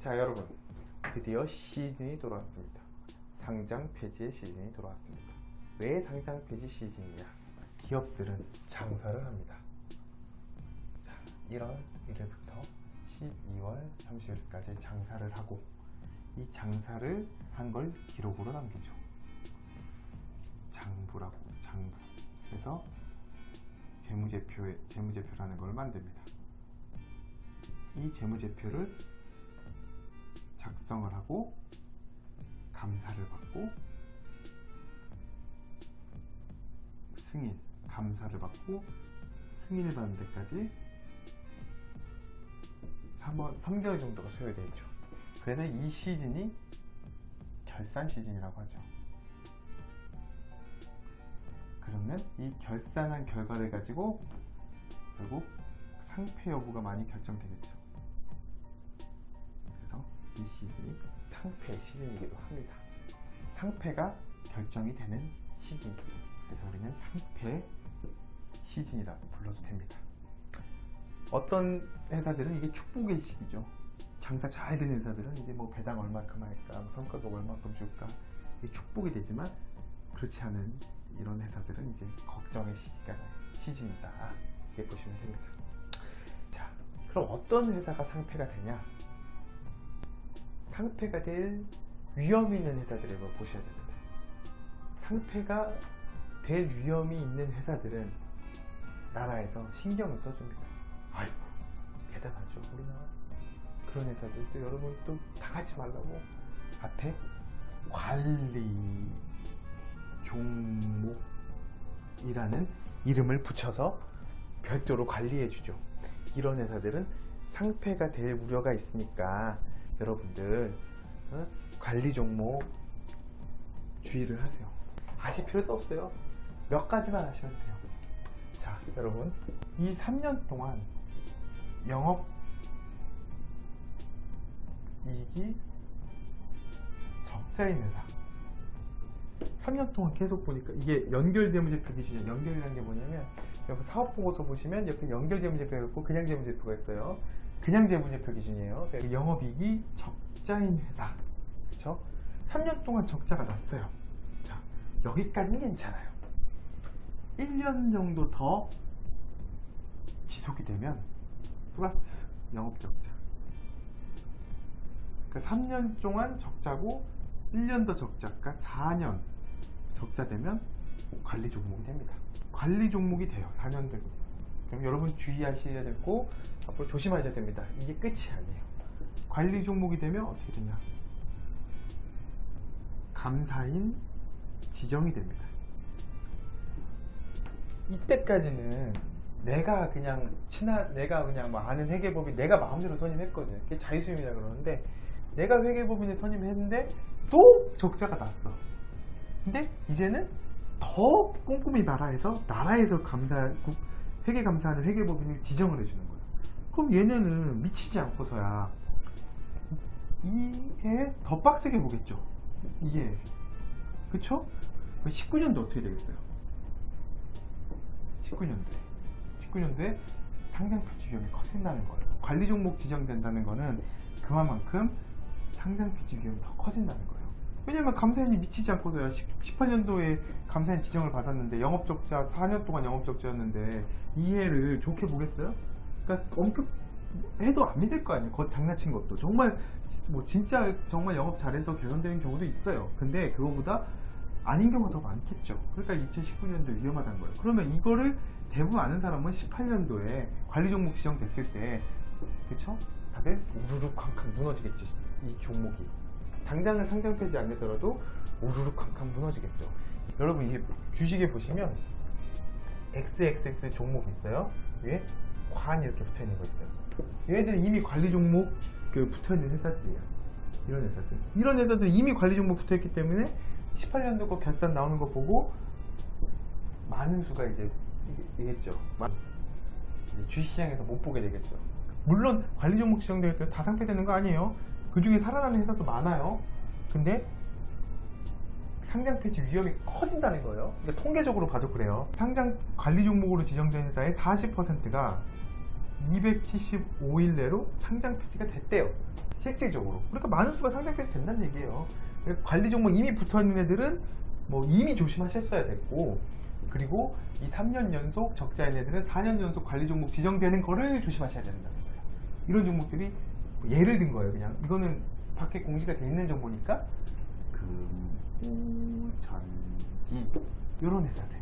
자, 여러분, 드디어 시즌이 돌아왔습니다. 상장 폐지의 시즌이 돌아왔습니다. 왜 상장 폐지 시즌이냐? 기업들은 장사를 합니다. 자, 1월 1일부터 12월 30일까지 장사를 하고, 이 장사를 한 걸 기록으로 남기죠. 장부라고, 장부. 그래서 재무제표라는 걸 만듭니다. 이 재무제표를 작성을 하고 감사를 받고 감사를 받고 승인을 받는 데까지 3개월 정도가 소요되어 있죠. 그래서 이 시즌이 결산 시즌이라고 하죠. 그러면 이 결산한 결과를 가지고 결국 상패 여부가 많이 결정되겠죠. 그래서 이 시즌이 상패 시즌이기도 합니다. 상패가 결정이 되는 시즌. 그래서 우리는 상패 시즌이라고 불러도 됩니다. 어떤 회사들은 이게 축복의 시기죠. 장사 잘 되는 회사들은 이제 뭐 배당 얼마큼 할까, 뭐 성과가 얼마큼 줄까, 이게 축복이 되지만, 그렇지 않은 이런 회사들은 이제 걱정의 시즌이다. 이렇게 보시면 됩니다. 자, 그럼 어떤 회사가 상패가 되냐? 상패가 될 위험이 있는 회사들을 보셔야 됩니다. 상패가 될 위험이 있는 회사들은 나라에서 신경을 써줍니다. 아이고, 대단하죠, 우리나라. 그런 회사들도 여러분 또 당하지 말라고 앞에 관리 종목이라는 이름을 붙여서 별도로 관리해주죠. 이런 회사들은 상패가 될 우려가 있으니까 여러분들 관리 종목 주의를 하세요. 아실 필요도 없어요. 몇 가지만 아시면 돼요. 자, 여러분, 이 3년 동안 영업 이익이 적자인 회사, 3년 동안 계속 보니까 이게 연결재무제표 기준이에요. 연결이라는 게 뭐냐면, 여기 사업보고서 보시면 옆에 연결재무제표가 있고 그냥 재무제표가 있어요. 그냥 재무제표 기준이에요. 영업이익이 적자인 회사, 그렇죠? 3년 동안 적자가 났어요. 자, 여기까지는 괜찮아요. 1년 정도 더 지속이 되면 플러스 영업적자. 그러니까 3년 동안 적자고 1년 더 적자가 4년 적자 되면 관리 종목이 됩니다. 관리 종목이 돼요. 4년 되고. 그럼 여러분 주의하셔야 되고 앞으로 조심하셔야 됩니다. 이게 끝이 아니에요. 관리 종목이 되면 어떻게 되냐? 감사인 지정이 됩니다. 이때까지는 내가 그냥 뭐 아는 회계법인 내가 마음대로 선임했거든요. 그게 자유수임이라 그러는데, 내가 회계법인에 선임했는데 또 적자가 났어. 근데 이제는 더 꼼꼼히 말아서 나라에서 회계 감사하는 회계법인을 지정을 해주는 거예요. 그럼 얘네는 미치지 않고서야 이게 더 빡세게 보겠죠. 이게, 그쵸? 19년도 어떻게 되겠어요? 19년도에 상장 폐지 위험이 커진다는 거예요. 관리 종목 지정된다는 거는 그만큼 상장 폐지 위험이 더 커진다는 거예요. 왜냐면 감사인이 미치지 않고서야 18년도에 감사인 지정을 받았는데 영업적자 4년 동안 영업적자였는데 이해를 좋게 보겠어요? 그러니까 엄격 해도 안 믿을 거 아니에요. 장난친 것도 정말 뭐 진짜 정말 영업 잘해서 개선되는 경우도 있어요. 근데 그거보다 아닌 경우가 더 많겠죠. 그러니까 2019년도에 위험하다는 거예요. 그러면 이거를 대부분 아는 사람은 18년도에 관리 종목 지정됐을 때, 그쵸? 다들 우르르 쾅쾅 무너지겠죠. 이 종목이 당장은 상장 폐지 안 되더라도 우르르 쾅쾅 무너지겠죠. 여러분, 이게 주식에 보시면 XXX 종목 있어요. 위에 관 이렇게 붙어 있는 거 있어요. 얘네들은 이미 관리 종목 붙어 있는 회사들이에요. 이런 회사들 이미 관리 종목 붙어 있기 때문에 18년도 거 결산 나오는 거 보고 많은 수가 이제 되겠죠. 주식시장에서 못 보게 되겠죠. 물론 관리 종목 지정되기 때문에 다 상폐되는 거 아니에요. 그 중에 살아나는 회사도 많아요. 근데 상장 폐지 위험이 커진다는 거예요. 그러니까 통계적으로 봐도 그래요. 상장 관리 종목으로 지정된 회사의 40%가 275일 내로 상장 폐지가 됐대요. 실질적으로. 그러니까 많은 수가 상장 폐지 된다는 얘기예요. 관리 종목 이미 붙어 있는 애들은 뭐 이미 조심하셨어야 됐고, 그리고 이 3년 연속 적자인 애들은 4년 연속 관리 종목 지정되는 거를 조심하셔야 된다는 거예요. 이런 종목들이 예를 든 거예요. 그냥 이거는 밖에 공시가 돼 있는 정보니까 금호, 전기 이런 회사들,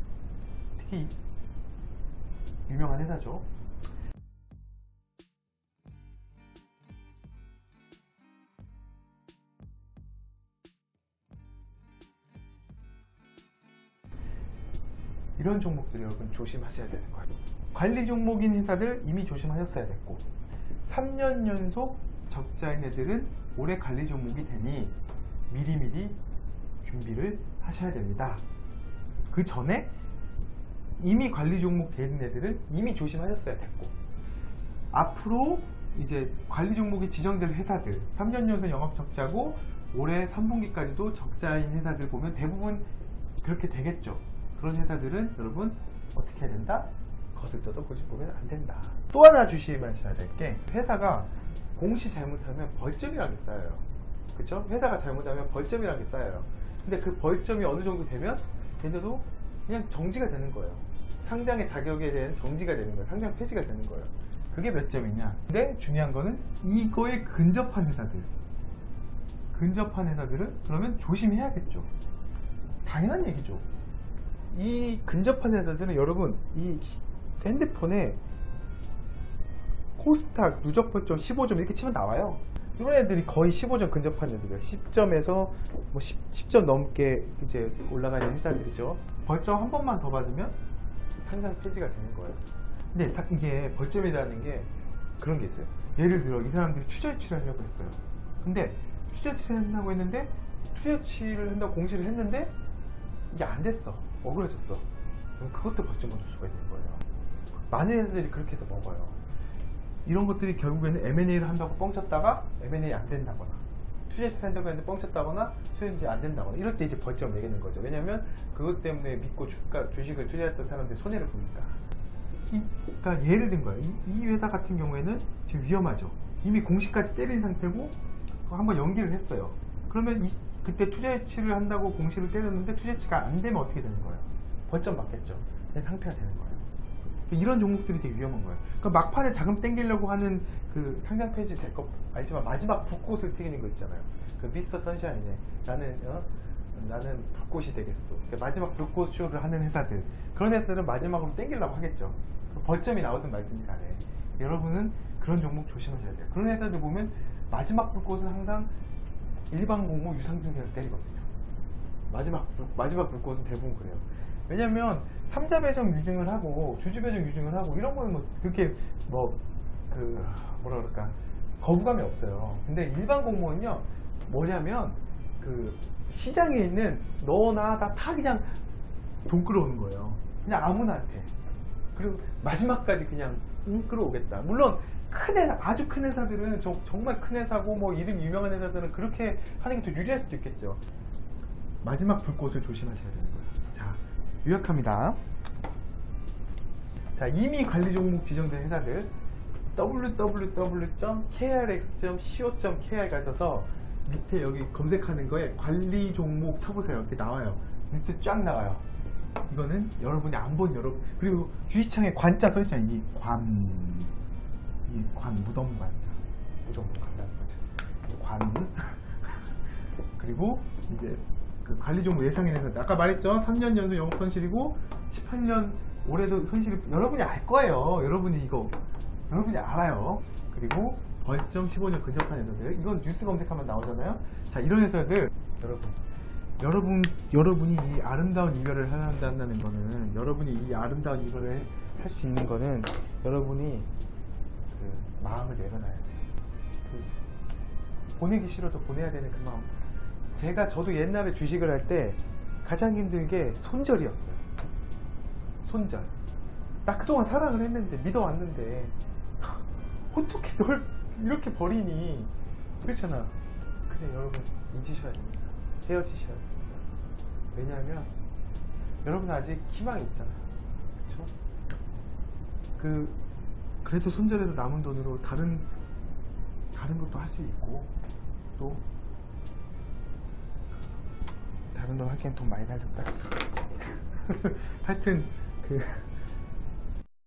특히 유명한 회사죠. 이런 종목들이 여러분 조심하셔야 되는 거예요. 관리 종목인 회사들 이미 조심하셨어야 됐고, 3년 연속 적자인 애들은 올해 관리 종목이 되니 미리미리 준비를 하셔야 됩니다. 그 전에 이미 관리 종목 된 애들은 이미 조심하셨어야 됐고, 앞으로 이제 관리 종목이 지정될 회사들, 3년 연속 영업 적자고 올해 3분기까지도 적자인 회사들 보면 대부분 그렇게 되겠죠. 그런 회사들은 여러분 어떻게 해야 된다? 거들떠도 꼬집보면 안 된다. 또 하나 주시하셔야 될 게, 회사가 공시 잘못하면 벌점이라는 게 쌓여요. 그쵸? 회사가 잘못하면 벌점이라는 게 쌓여요. 근데 그 벌점이 어느 정도 되면 얘네도 그냥 정지가 되는 거예요. 상장의 자격에 대한 정지가 되는 거예요. 상장 폐지가 되는 거예요. 그게 몇 점이냐? 근데 중요한 거는 이거에 근접한 회사들, 근접한 회사들은 그러면 조심해야겠죠. 당연한 얘기죠. 이 근접한 회사들은 여러분 이 핸드폰에 코스닥 누적 벌점 15점 이렇게 치면 나와요. 이런 애들이 거의 15점 근접한 애들이에요. 10점에서 뭐 10점 넘게 이제 올라가 있는 회사들이죠. 벌점 한 번만 더 받으면 상장 폐지가 되는 거예요. 근데 이게 벌점이라는 게 그런 게 있어요. 예를 들어 이 사람들이 투자유치를 하려고 했어요. 근데 투자유치를 한다고 했는데, 투자유치를 한다고 공시를 했는데 이게 안 됐어. 억울해졌어. 그럼 그것도 벌점 얻을 수가 있는 거예요. 많은 회사들이 그렇게 해서 먹어요. 이런 것들이 결국에는 M&A를 한다고 뻥쳤다가 M&A 안 된다거나, 투자유치 한다고 했는데 뻥쳤다거나, 투자유치 안 된다거나, 이럴 때 이제 벌점 매기는 거죠. 왜냐면 그것 때문에 믿고 주식을 투자했던 사람들이 손해를 보니까. 그러니까 예를 든 거예요. 이 회사 같은 경우에는 지금 위험하죠. 이미 공시까지 때린 상태고 한번 연기를 했어요. 그러면 그때 투자유치를 한다고 공시를 때렸는데 투자유치가 안 되면 어떻게 되는 거예요? 벌점 받겠죠. 상폐가 되는 거예요. 이런 종목들이 되게 위험한 거예요. 그러니까 막판에 자금 땡기려고 하는 그 상장 폐지 될 거 알지만 마지막 불꽃을 튀기는 거 있잖아요. 그 미스터 선샤인에 나는 불꽃이 되겠어. 그러니까 마지막 불꽃 쇼를 하는 회사들, 그런 회사들은 마지막으로 땡기려고 하겠죠. 벌점이 나오든 말든 간에 여러분은 그런 종목 조심하셔야 돼요. 그런 회사들 보면 마지막 불꽃은 항상 일반 공모 유상증자를 때리거든요. 마지막 불꽃은 대부분 그래요. 왜냐면 3자 배정 유증을 하고 주주 배정 유증을 하고 이런 거는 뭐 그렇게 거부감이 없어요. 근데 일반 공모는요 뭐냐면 그 시장에 있는 너나 다 그냥 돈 끌어오는 거예요. 그냥 아무나한테. 그리고 마지막까지 그냥 끌어오겠다. 물론 큰 회사, 아주 큰 회사들은 정말 큰 회사고 뭐 이름이 유명한 회사들은 그렇게 하는 게 더 유리할 수도 있겠죠. 마지막 불꽃을 조심하셔야 되는 거예요. 자, 요약합니다. 자, 이미 관리 종목 지정된 회사들 www.krx.co.kr 가셔서 밑에 여기 검색하는 거에 관리 종목 쳐보세요. 이렇게 나와요. 리스트 쫙 나와요. 이거는 여러분이 안 본 그리고 주식창에 관자 써있잖아요. 이 관 무덤 관자, 무덤 관다는 거죠. 관 그리고 이제 그 관리 종목 예상인 회사, 아까 말했죠. 3년 연속 영업 손실이고 18년 올해도 손실이, 여러분이 알 거예요. 여러분이 알아요. 그리고 벌점 15년 근접한 회사들, 이건 뉴스 검색하면 나오잖아요. 자, 이런 회사들 여러분이 이 아름다운 이별을 한다는 거는, 여러분이 이 아름다운 이별을 할 수 있는 거는 여러분이 그 마음을 내려놔야 돼. 보내기 싫어도 보내야 되는 그 마음. 저도 옛날에 주식을 할 때 가장 힘든 게 손절이었어요. 손절. 나 그동안 사랑을 했는데, 믿어왔는데 어떻게 널 이렇게 버리니? 그렇잖아. 근데 여러분 잊으셔야 됩니다. 헤어지셔야 됩니다. 왜냐하면 여러분 아직 희망이 있잖아요. 그쵸? 그래도 손절해서 남은 돈으로 다른 것도 할 수 있고, 또 다른 돈 하기엔 돈 많이 날렸다. 하여튼 그